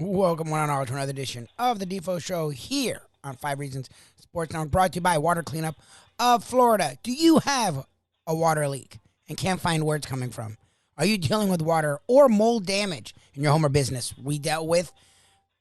Welcome one and all to another edition of the Defo Show here on 5 Reasons Sports Network, brought to you by Water Cleanup of Florida. Do you have a water leak and can't find where it's coming from? Are you dealing with water or mold damage in your home or business? We dealt with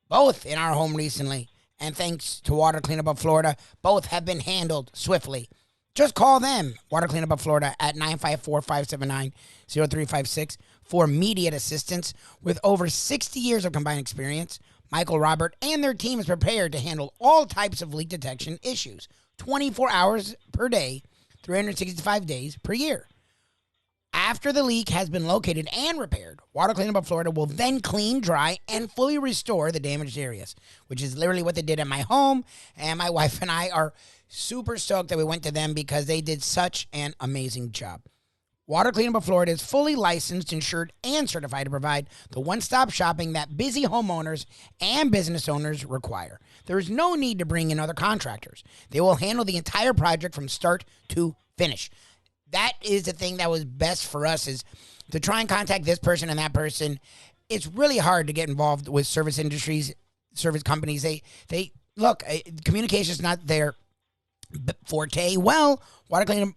both in our home recently, and thanks to Water Cleanup of Florida, both have been handled swiftly. Just call them, Water Cleanup of Florida, at 954-579-0356 for immediate assistance. With over 60 years of combined experience, Michael, Robert, and their team is prepared to handle all types of leak detection issues 24 hours per day, 365 days per year. After the leak has been located and repaired, Water Cleanup of Florida will then clean, dry, and fully restore the damaged areas, which is literally what they did at my home. And my wife and I are super stoked that we went to them because they did such an amazing job. Water Cleanup of Florida is fully licensed, insured, and certified to provide the one-stop shopping that busy homeowners and business owners require. There is no need to bring in other contractors. They will handle the entire project from start to finish. That is the thing that was best for us, is to try and contact this person and that person. It's really hard to get involved with service industries, service companies. They look, communication is not their forte. Well, Water Cleanup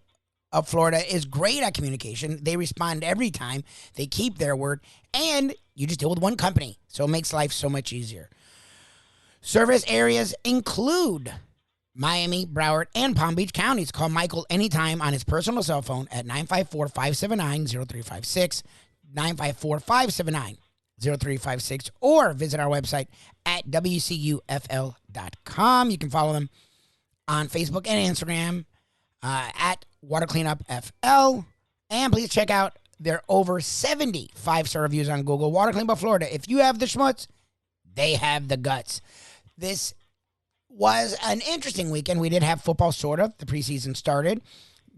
of Florida is great at communication. They respond every time. They keep their word, and you just deal with one company, so it makes life so much easier. Service areas include Miami, Broward, and Palm Beach counties. Call Michael anytime on his personal cell phone at 954-579-0356, 954-579-0356, or visit our website at wcufl.com. You can follow them on Facebook and Instagram at Water Cleanup FL. And please check out their over 70 5-star reviews on Google. Water Cleanup of Florida. If you have the schmutz, they have the guts. This was an interesting weekend. We did have football, sort of. The preseason started.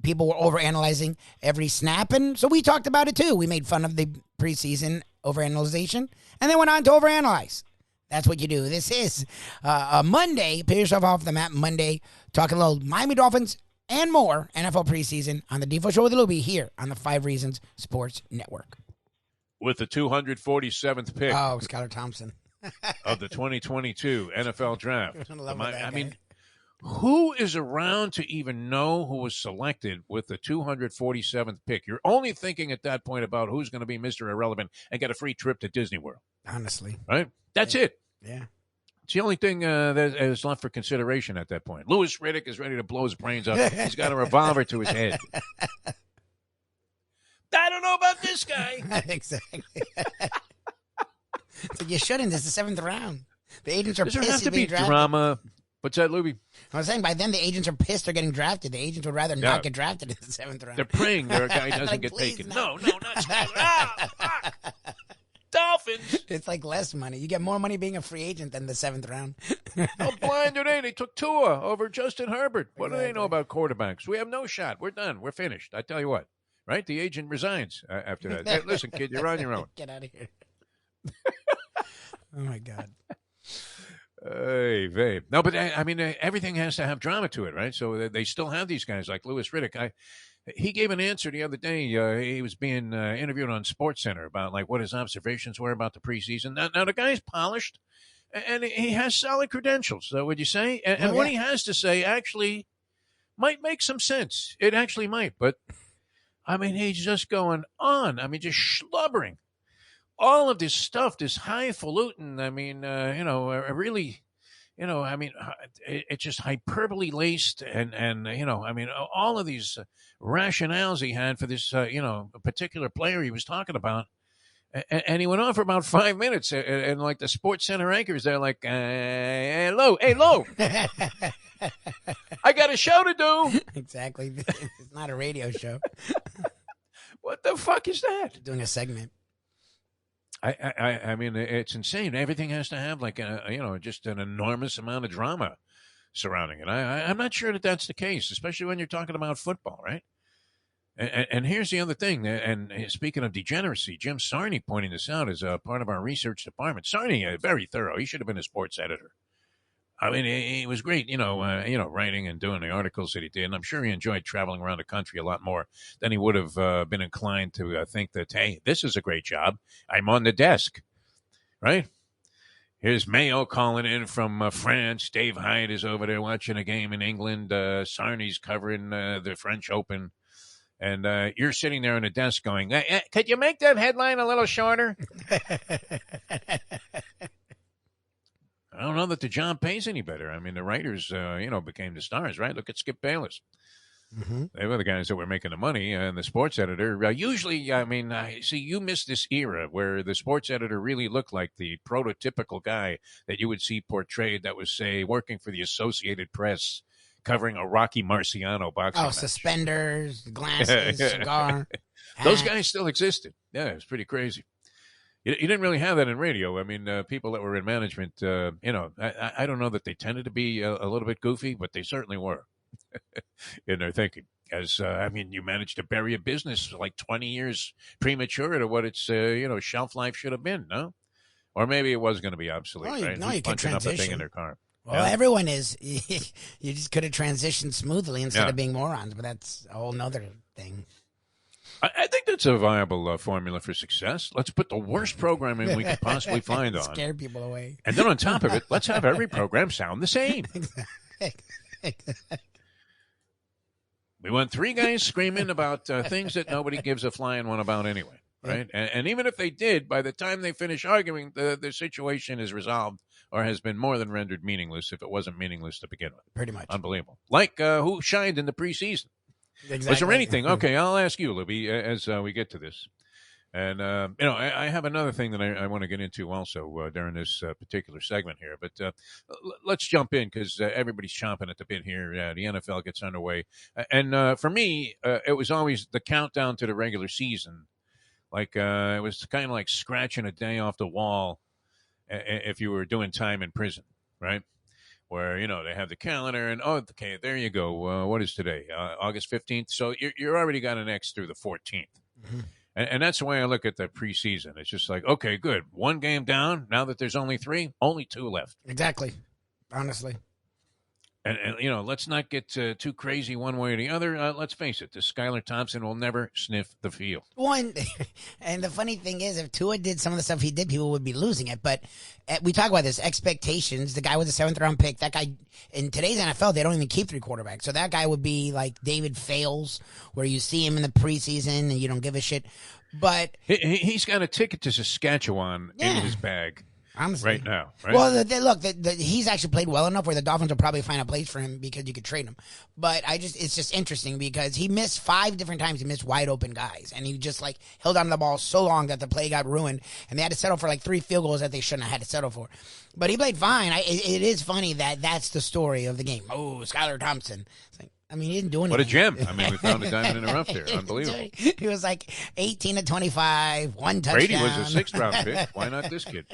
People were overanalyzing every snap, and so we talked about it too. We made fun of the preseason overanalyzation, and then went on to overanalyze. That's what you do. This is a Monday. Put yourself off the map Monday. Talking a little Miami Dolphins and more NFL preseason on the Defo Show with Luby here on the 5 Reasons Sports Network. With the 247th pick Skylar Thompson of the 2022 NFL Draft. I mean, who is around to even know who was selected with the 247th pick? You're only thinking at that point about who's going to be Mr. Irrelevant and get a free trip to Disney World. Honestly. Right? That's it. Yeah. It's the only thing that is left for consideration at that point. Louis Riddick is ready to blow his brains out. He's got a revolver to his head. I don't know about this guy. Exactly. So you shouldn't. This is the 7th round. The agents are Does there pissed have to he's being be drafted. drama? What's that, Luby? I was saying by then the agents are pissed they're getting drafted. The agents would rather not get drafted in the 7th round. They're praying their guy doesn't Like, get please, taken. no. No, not Skylar. Fuck. Dolphins. It's like less money. You get more money being a free agent than the 7th round. How blind are they? They took Tua over Justin Herbert. What do they know about quarterbacks? We have no shot. We're done. We're finished. I tell you what. Right? The agent resigns after that. Hey, listen, kid, you're on your own. Get out of here. Oh, my God. Hey, babe. No, but I mean, everything has to have drama to it, right? So they still have these guys like Louis Riddick. He gave an answer the other day. He was being interviewed on SportsCenter about like what his observations were about the preseason. Now the guy's polished, and he has solid credentials. Would you say? And what he has to say actually might make some sense. It actually might. But I mean, he's just going on. I mean, just schlubbering. All of this stuff, this highfalutin. I mean, really. I mean, it's just hyperbole laced and I mean, all of these rationales he had for this, particular player he was talking about. And he went on for about 5 minutes. And like the Sports Center anchors, they're like, hey, Lo. I got a show to do. Exactly. It's not a radio show. What the fuck is that? Doing a segment. I mean, it's insane. Everything has to have like just an enormous amount of drama surrounding it. I'm not sure that that's the case, especially when you're talking about football, right? And here's the other thing. And speaking of degeneracy, Jim Sarney pointing this out as a part of our research department. Sarney, very thorough. He should have been a sports editor. I mean, it was great, writing and doing the articles that he did. And I'm sure he enjoyed traveling around the country a lot more than he would have been inclined to think that, hey, this is a great job. I'm on the desk, right? Here's Mayo calling in from France. Dave Hyde is over there watching a game in England. Sarni's covering the French Open. And you're sitting there on a desk going, could you make that headline a little shorter? I don't know that the job pays any better. I mean, the writers, became the stars, right? Look at Skip Bayless. Mm-hmm. They were the guys that were making the money, and the sports editor. Usually, I mean, see, you miss this era where the sports editor really looked like the prototypical guy that you would see portrayed that was, say, working for the Associated Press, covering a Rocky Marciano boxing match. Suspenders, glasses, cigar. Those guys still existed. Yeah, it was pretty crazy. You didn't really have that in radio. I mean, people that were in management, I don't know that they tended to be a little bit goofy, but they certainly were in their thinking. As you managed to bury a business like 20 years premature to what its shelf life should have been, no? Or maybe it was going to be obsolete. Right? No, you could punching up a thing transition. in their car. Well, everyone is. You just could have transitioned smoothly instead of being morons, but that's a whole nother thing. I think that's a viable formula for success. Let's put the worst programming we could possibly find on. Scare people away. And then on top of it, let's have every program sound the same. We want three guys screaming about things that nobody gives a flying one about anyway, right? And even if they did, by the time they finish arguing, the situation is resolved or has been more than rendered meaningless if it wasn't meaningless to begin with. Pretty much. Unbelievable. Like who shined in the preseason? Exactly. Was there anything? Okay, I'll ask you, Libby, as we get to this. And, I have another thing that I want to get into also during this particular segment here. But let's jump in because everybody's chomping at the bit here. The NFL gets underway. And for me, it was always the countdown to the regular season. Like it was kind of like scratching a day off the wall if you were doing time in prison, right? Where, they have the calendar and, okay, there you go. What is today? August 15th. So you're already got an X through the 14th. Mm-hmm. And that's the way I look at the preseason. It's just like, okay, good. One game down. Now that there's only three, only two left. Exactly. Honestly. And let's not get too crazy one way or the other. Let's face it, the Skylar Thompson will never sniff the field. And the funny thing is, if Tua did some of the stuff he did, people would be losing it. But we talk about this, expectations. The guy was a 7th-round pick. That guy, in today's NFL, they don't even keep 3 quarterbacks. So that guy would be like David Fales, where you see him in the preseason and you don't give a shit. But he's got a ticket to Saskatchewan in his bag. Honestly. Right now. Right? Well, he's actually played well enough where the Dolphins will probably find a place for him because you could trade him. But it's just interesting because he missed 5 different times. He missed wide open guys, and he just held on to the ball so long that the play got ruined, and they had to settle for 3 field goals that they shouldn't have had to settle for. But he played fine. It is funny that that's the story of the game. Oh, Skylar Thompson. It's he didn't do anything. What a gem. We found a diamond in the rough there. Unbelievable. He was 18 to 25, 1 touchdown. Brady was a 6th-round pick. Why not this kid?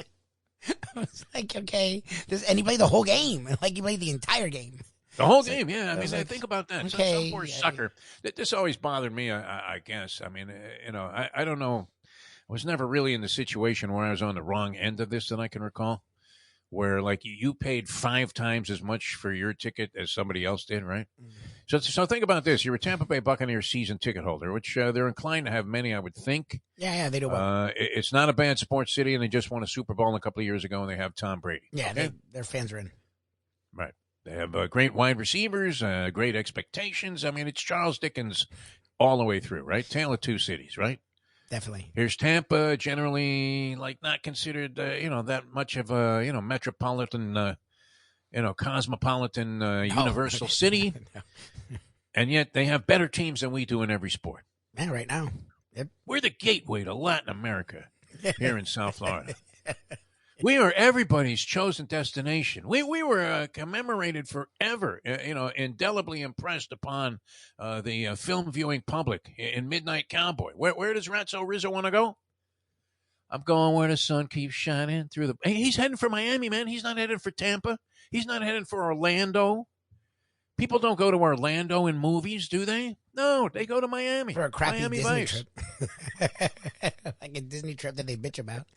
I was okay. And he played the whole game. He played the entire game. The whole game, yeah. Think about that. Okay, some poor sucker. This always bothered me, I guess. I don't know. I was never really in the situation where I was on the wrong end of this that I can recall, where you paid 5 times as much for your ticket as somebody else did, right? Mm-hmm. So think about this. You're a Tampa Bay Buccaneers season ticket holder, which they're inclined to have many, I would think. Yeah, they do well. It's not a bad sports city, and they just won a Super Bowl a couple of years ago, and they have Tom Brady. Yeah, okay? their fans are in. Right. They have great wide receivers, great expectations. It's Charles Dickens all the way through, right? Tale of two cities, right? Definitely. Here's Tampa, generally not considered, that much of a, metropolitan, cosmopolitan, universal city. No. And yet they have better teams than we do in every sport. Yeah, right now. Yep. We're the gateway to Latin America here in South Florida. We are everybody's chosen destination. We were commemorated forever, indelibly impressed upon the film viewing public in Midnight Cowboy. Where does Ratso Rizzo want to go? I'm going where the sun keeps shining through the... Hey, he's heading for Miami, man. He's not heading for Tampa. He's not heading for Orlando. People don't go to Orlando in movies, do they? No, they go to Miami. For a crappy Miami Disney Vice. trip. Like a Disney trip that they bitch about.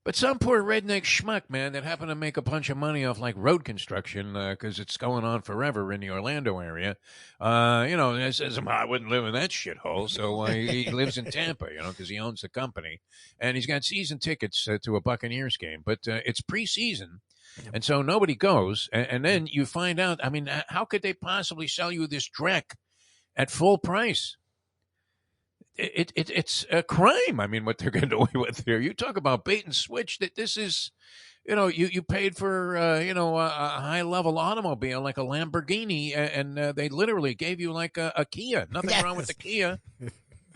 But some poor redneck schmuck, man, that happened to make a bunch of money off like road construction because it's going on forever in the Orlando area. And says I wouldn't live in that shithole. So he lives in Tampa, because he owns the company, and he's got season tickets to a Buccaneers game. But it's preseason, and so nobody goes. And then you find out. I mean, how could they possibly sell you this dreck at full price? It's a crime. I mean, what they're getting away with here. You talk about bait and switch. That this is, you paid for a high level automobile like a Lamborghini, and they literally gave you like a Kia. Nothing wrong with the Kia.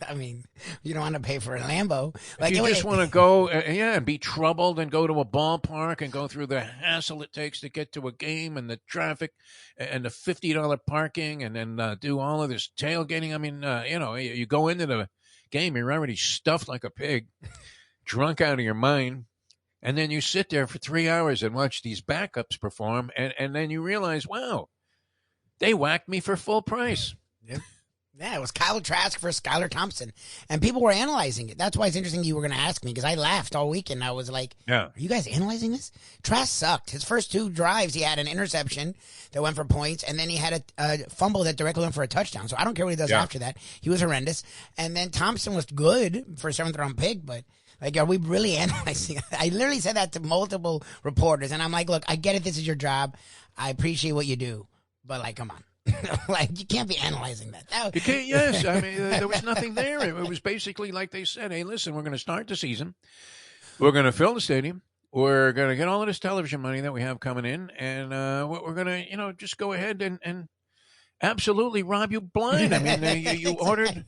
I mean, you don't want to pay for a Lambo. Like you just want to go, and be troubled and go to a ballpark and go through the hassle it takes to get to a game and the traffic and the $50 parking and then do all of this tailgating. I mean, you go into the game, you're already stuffed like a pig, drunk out of your mind, and then you sit there for 3 hours and watch these backups perform, and then you realize, wow, they whacked me for full price. Yep. Yeah, it was Kyle Trask for Skylar Thompson, and people were analyzing it. That's why it's interesting you were going to ask me, because I laughed all weekend. I was like, are you guys analyzing this? Trask sucked. His first 2 drives, he had an interception that went for points, and then he had a fumble that directly went for a touchdown. So I don't care what he does after that. He was horrendous. And then Thompson was good for a 7th-round pick, but like, are we really analyzing it? I literally said that to multiple reporters, and I'm like, look, I get it. This is your job. I appreciate what you do, but like, come on. Like, you can't be analyzing that. You can't. Yes, I mean there was nothing there. It was basically like they said, "Hey, listen, we're going to start the season. We're going to fill the stadium. We're going to get all of this television money that we have coming in, and we're going to, just go ahead and absolutely rob you blind. I mean, you ordered."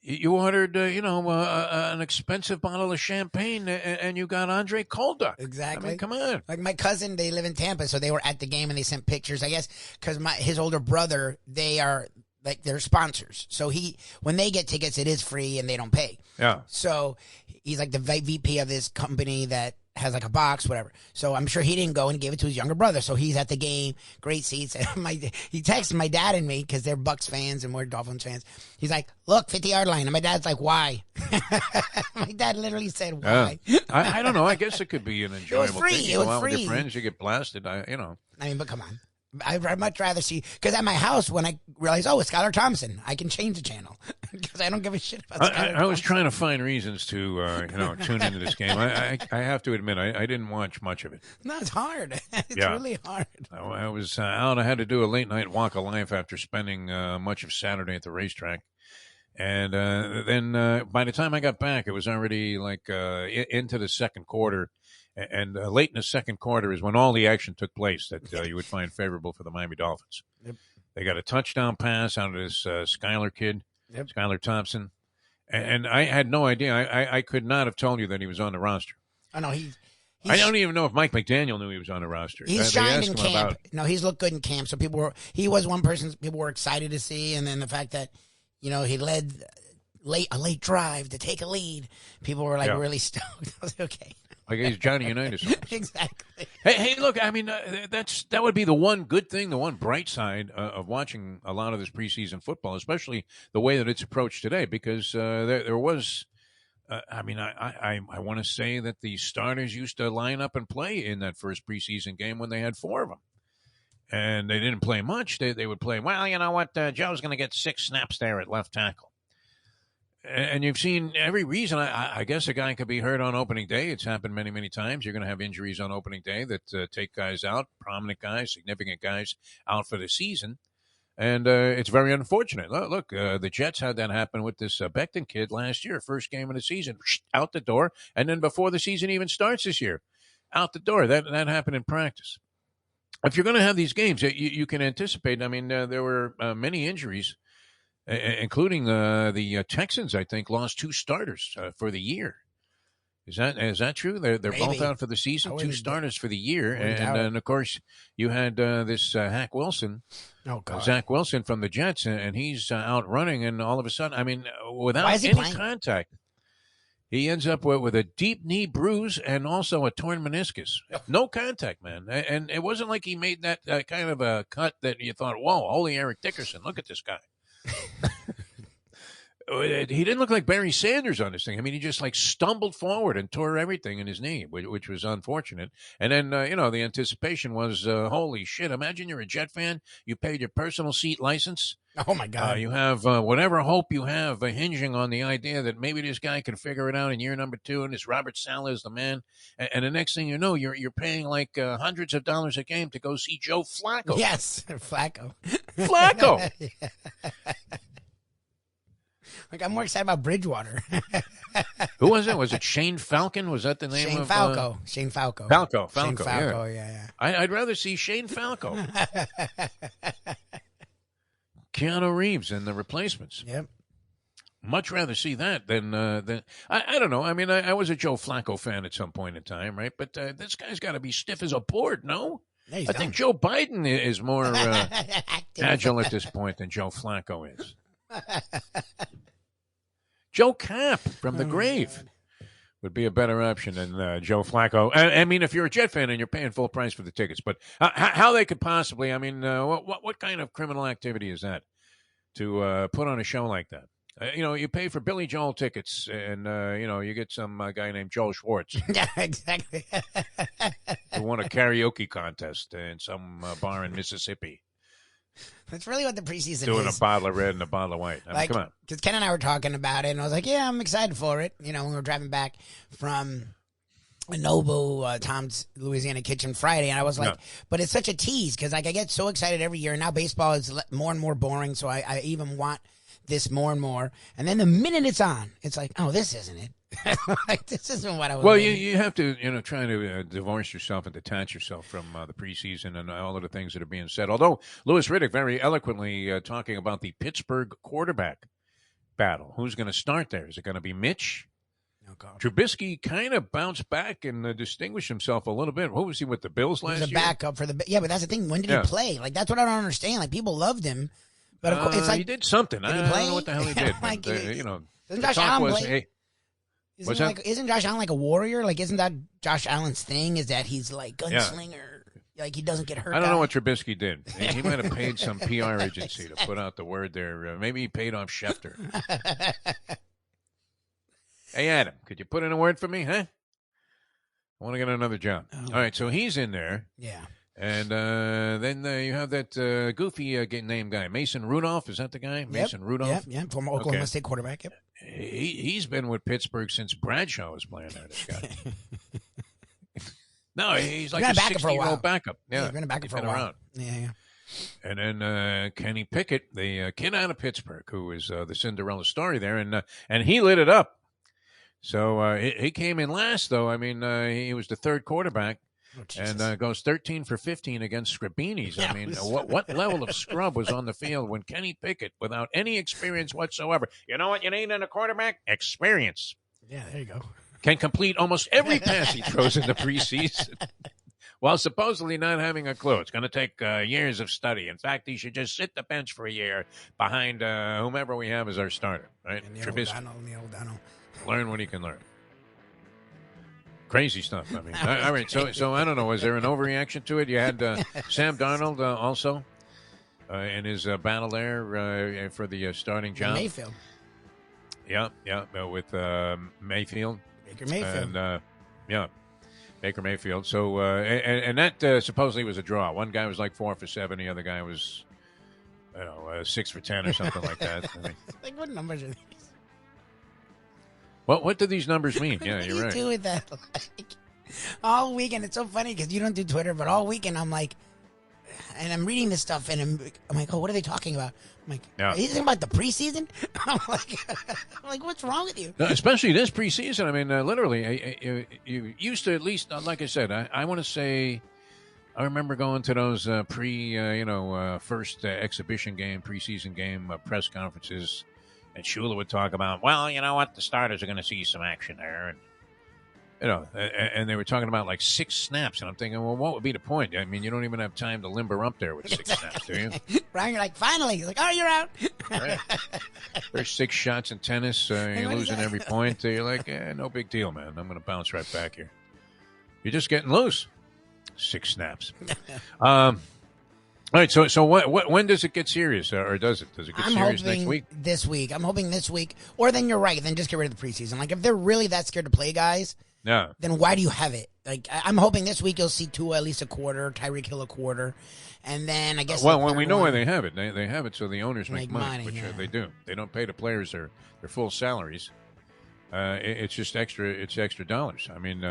You ordered, an expensive bottle of champagne, and you got Andre Calder. Exactly. I mean, come on. Like my cousin, they live in Tampa, so they were at the game and they sent pictures. I guess because his older brother, they are like they're sponsors. So when they get tickets, it is free and they don't pay. Yeah. So he's like the VP of this company that has like a box, whatever. So I'm sure he didn't go and gave it to his younger brother. So he's at the game, great seats. And he texted my dad and me because they're Bucks fans and we're Dolphins fans. He's like, look, 50-yard line. And my dad's like, why? My dad literally said, why? I don't know. I guess it could be an enjoyable free. thing. You go out with your friends, you get blasted. I mean, but come on. I'd much rather see, because at my house, when I realized, it's Skylar Thompson, I can change the channel because I don't give a shit about Skylar I was trying to find reasons to, tune into this game. I have to admit, I didn't watch much of it. No, it's hard. It's really hard. I was out. I had to do a late night walk of life after spending much of Saturday at the racetrack. And then by the time I got back, it was already like into the second quarter. And late in the second quarter is when all the action took place that you would find favorable for the Miami Dolphins. Yep. They got a touchdown pass out of this Skylar kid, Skylar Thompson. And I had no idea. I could not have told you that he was on the roster. Oh, no, I don't even know if Mike McDaniel knew he was on the roster. He's shined in camp. No, he's looked good in camp. So he was one person people were excited to see. And then the fact that, he led a late drive to take a lead, people were like really stoked. I was like, okay. Like he's Johnny Unitas. Exactly. Hey, look, I mean, that would be the one good thing, the one bright side of watching a lot of this preseason football, especially the way that it's approached today, because there was, I want to say that the starters used to line up and play in that first preseason game when they had 4 of them. And they didn't play much. They would play, well, you know what, Joe's going to get 6 snaps there at left tackle. And you've seen every reason. I guess a guy could be hurt on opening day. It's happened many, many times. You're going to have injuries on opening day that take guys out, prominent guys, significant guys out for the season. And it's very unfortunate. Look, the Jets had that happen with this Becton kid last year, first game of the season, out the door. And then before the season even starts this year, out the door. That happened in practice. If you're going to have these games, you can anticipate. I mean, there were many injuries. Including the Texans, I think, lost 2 starters for the year. Is that true? They're both out for the season, 2 starters for the year, and of course you had this Hack Wilson, Zach Wilson from the Jets, and he's out running, and all of a sudden, I mean, without any contact, he ends up with a deep knee bruise and also a torn meniscus. No contact, man, and it wasn't like he made that kind of a cut that you thought, whoa, holy Eric Dickerson, look at this guy. He didn't look like Barry Sanders on this thing. I mean, he just like stumbled forward and tore everything in his knee, which was unfortunate. And then, the anticipation was, holy shit, imagine you're a Jet fan. You paid your personal seat license. Oh, my God. You have whatever hope you have hinging on the idea that maybe this guy can figure it out in year number 2, and this Robert Saleh is the man. And the next thing you know, you're paying like hundreds of dollars a game to go see Joe Flacco. Yes, Flacco. Flacco. Like, I'm more excited about Bridgewater. Who was it? Was it Shane Falcon? Was that the name Shane of Falco? Shane Falco. Falco. Shane Falco, yeah. I'd rather see Shane Falco. Keanu Reeves and the replacements. Yep. Much rather see that than I don't know. I mean, I was a Joe Flacco fan at some point in time, right? But this guy's got to be stiff as a board, no? Yeah, I think Joe Biden is more agile at this point than Joe Flacco is. Joe Cap from the grave would be a better option than Joe Flacco. I mean, if you're a Jet fan and you're paying full price for the tickets, but how they could possibly, I mean, what kind of criminal activity is that to put on a show like that? You pay for Billy Joel tickets and, you get some guy named Joel Schwartz. Yeah, exactly. who won a karaoke contest in some bar in Mississippi. That's really what the preseason Doing is. A bottle of red and a bottle of white. I mean, come on. Because Ken and I were talking about it, and I was like, yeah, I'm excited for it. When we were driving back from Noble, Tom's Louisiana Kitchen Friday, and I was like, but it's such a tease because I get so excited every year, and now baseball is more and more boring, so I even want this more and more. And then the minute it's on, it's like, oh, this isn't it. Like, this isn't what I was. Well, you have to, try to divorce yourself and detach yourself from the preseason and all of the things that are being said. Although Louis Riddick very eloquently talking about the Pittsburgh quarterback battle. Who's going to start there? Is it going to be Mitch? Oh, God. Trubisky kind of bounced back and distinguished himself a little bit. What was he with the Bills last year? He was a backup for the. Yeah, but that's the thing. When did he play? Like, that's what I don't understand. Like, people loved him, but of course, it's like he did something. I don't know what the hell he did. Like, but, doesn't the Josh talk Allen was, play? hey, Isn't Josh Allen like a warrior? Like, isn't that Josh Allen's thing? Is that he's like gunslinger? Yeah. Like, he doesn't get hurt. I don't know what Trubisky did. He might have paid some PR agency to put out the word there. Maybe he paid off Schefter. Hey, Adam, could you put in a word for me, huh? I want to get another job. Oh, all right, so he's in there. Yeah. And then you have that goofy name guy, Mason Rudolph. Is that the guy? Mason Rudolph? Yeah, former Oklahoma State quarterback. Yep. He's been with Pittsburgh since Bradshaw was playing there, this guy. No, he's like a 60-year-old backup. Yeah, he's been a backup for a while. Around. Yeah. And then Kenny Pickett, the kid out of Pittsburgh, who is the Cinderella story there, and he lit it up. So he came in last, though. I mean, he was the third quarterback. And goes 13 for 15 against Scribini's. I mean, what level of scrub was on the field when Kenny Pickett, without any experience whatsoever, you know what you need in a quarterback? Experience. Yeah, there you go. Can complete almost every pass he throws in the preseason while supposedly not having a clue. It's going to take years of study. In fact, he should just sit the bench for a year behind whomever we have as our starter, right? Trubisky. Neil O'Donnell. Learn what he can learn. Crazy stuff. I mean, all right. So I don't know. Was there an overreaction to it? You had Sam Darnold also in his battle there for the starting job. Mayfield. Yeah, with Mayfield. Baker Mayfield. And Baker Mayfield. So and that supposedly was a draw. One guy was like 4 for 7. The other guy was, 6 for 10 or something like that. I mean, like, what numbers are these? What do these numbers mean? Yeah, you're right. What do you do with that? Like, all weekend, it's so funny because you don't do Twitter, but all weekend I'm like, and I'm reading this stuff, and I'm like, oh, what are they talking about? I'm like, are you talking about the preseason? I'm like, what's wrong with you? No, especially this preseason. I mean, literally, you used to at least, like I said, I want to say, I remember going to those first exhibition game, preseason game press conferences. And Shula would talk about, well, you know what, the starters are going to see some action there. And, and they were talking about like 6 snaps. And I'm thinking, well, what would be the point? I mean, you don't even have time to limber up there with 6 snaps, do you? Brian, you're like, finally. He's like, oh, you're out. Right. There's 6 shots in tennis. You're losing every point. You're like, no big deal, man. I'm going to bounce right back here. You're just getting loose. 6 snaps. All right, so when does it get serious, or does it? Does it get serious next week? This week. I'm hoping this week. Or then you're right. Then just get rid of the preseason. Like, if they're really that scared to play guys, No. then why do you have it? Like, I'm hoping this week you'll see Tua at least a quarter, Tyreek Hill a quarter, and then I guess. Well, when we know where they have it, they have it so the owners make money, which yeah. They do. They don't pay the players their full salaries. It's just extra. It's extra dollars. I mean,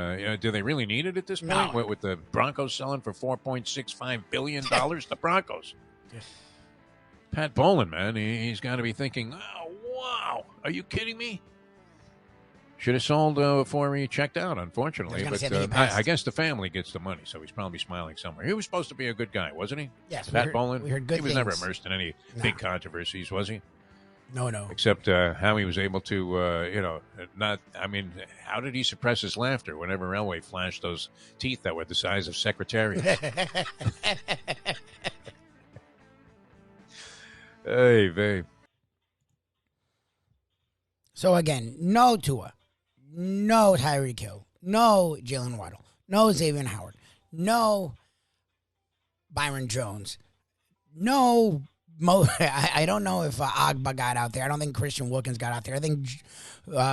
do they really need it at this point? No. With the Broncos selling for $4.65 billion, the Broncos. Pat Bowlen, man, he's got to be thinking, oh, wow, are you kidding me? Should have sold before he checked out, unfortunately. But I guess the family gets the money, so he's probably smiling somewhere. He was supposed to be a good guy, wasn't he? Yes. Pat Bowlen? We heard good He was things. never immersed in any big controversies, was he? No. Except how he was able to, not. I mean, how did he suppress his laughter whenever Elway flashed those teeth that were the size of secretaries? Hey, babe. So again, no Tua, no Tyreek Hill, no Jalen Waddle, no Xavier Howard, no Byron Jones, no. I don't know if Agba got out there. I don't think Christian Wilkins got out there. I think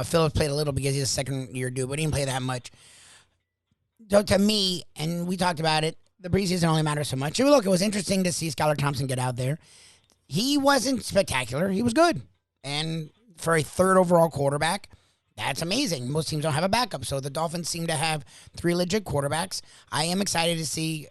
Phillips played a little because he's a second-year dude, but he didn't play that much. So to me, and we talked about it, the preseason only matters so much. Look, it was interesting to see Skylar Thompson get out there. He wasn't spectacular. He was good. And for a third overall quarterback, that's amazing. Most teams don't have a backup, so the Dolphins seem to have 3 legit quarterbacks. I am excited to see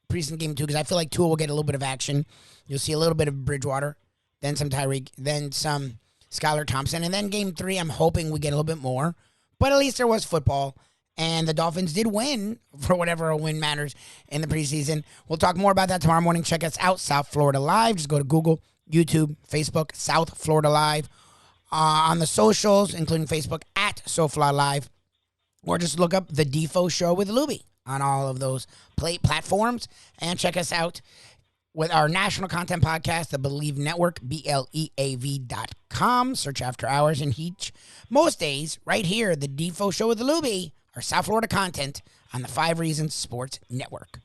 preseason game 2 because I feel like Tua will get a little bit of action. You'll see a little bit of Bridgewater, then some Tyreek, then some Skylar Thompson, and then game 3, I'm hoping we get a little bit more. But at least there was football, and the Dolphins did win, for whatever a win matters, in the preseason. We'll talk more about that tomorrow morning. Check us out, South Florida Live. Just go to Google, YouTube, Facebook, South Florida Live. On the socials, including Facebook, at SoFly Live, or just look up The Defo Show with Luby on all of those platforms, and check us out with our national content podcast, the Believe Network, BLEAV.com. Search After Hours, and most days, right here, The Defo Show with Luby, our South Florida content on the 5 Reasons Sports Network.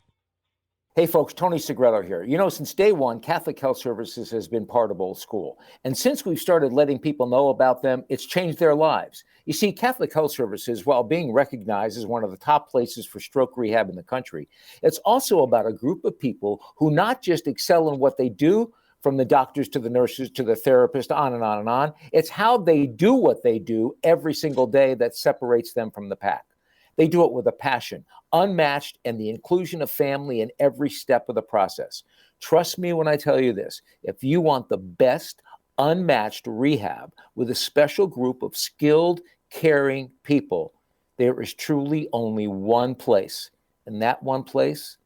Hey folks, Tony Segreto here. You know, since day one, Catholic Health Services has been part of Old School. And since we've started letting people know about them, it's changed their lives. You see, Catholic Health Services, while being recognized as one of the top places for stroke rehab in the country, it's also about a group of people who not just excel in what they do, from the doctors to the nurses to the therapists, on and on and on. It's how they do what they do every single day that separates them from the pack. They do it with a passion, unmatched, and the inclusion of family in every step of the process. Trust me when I tell you this. If you want the best, unmatched rehab with a special group of skilled, caring people, there is truly only one place, and that one place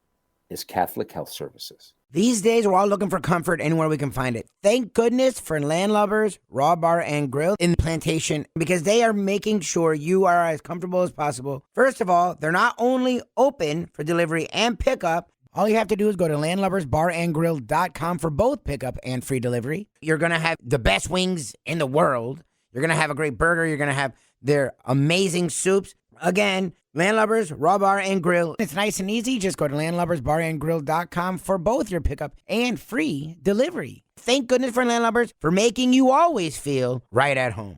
is Catholic Health Services. These days, we're all looking for comfort anywhere we can find it. Thank goodness for Landlubbers Raw Bar and Grill in Plantation, because they are making sure you are as comfortable as possible. First of all, they're not only open for delivery and pickup. All you have to do is go to landlubbersbarandgrill.com for both pickup and free delivery. You're going to have the best wings in the world. You're going to have a great burger. You're going to have their amazing soups. Again, Landlubbers, Raw Bar, and Grill. It's nice and easy. Just go to landlubbersbarandgrill.com for both your pickup and free delivery. Thank goodness for Landlubbers for making you always feel right at home.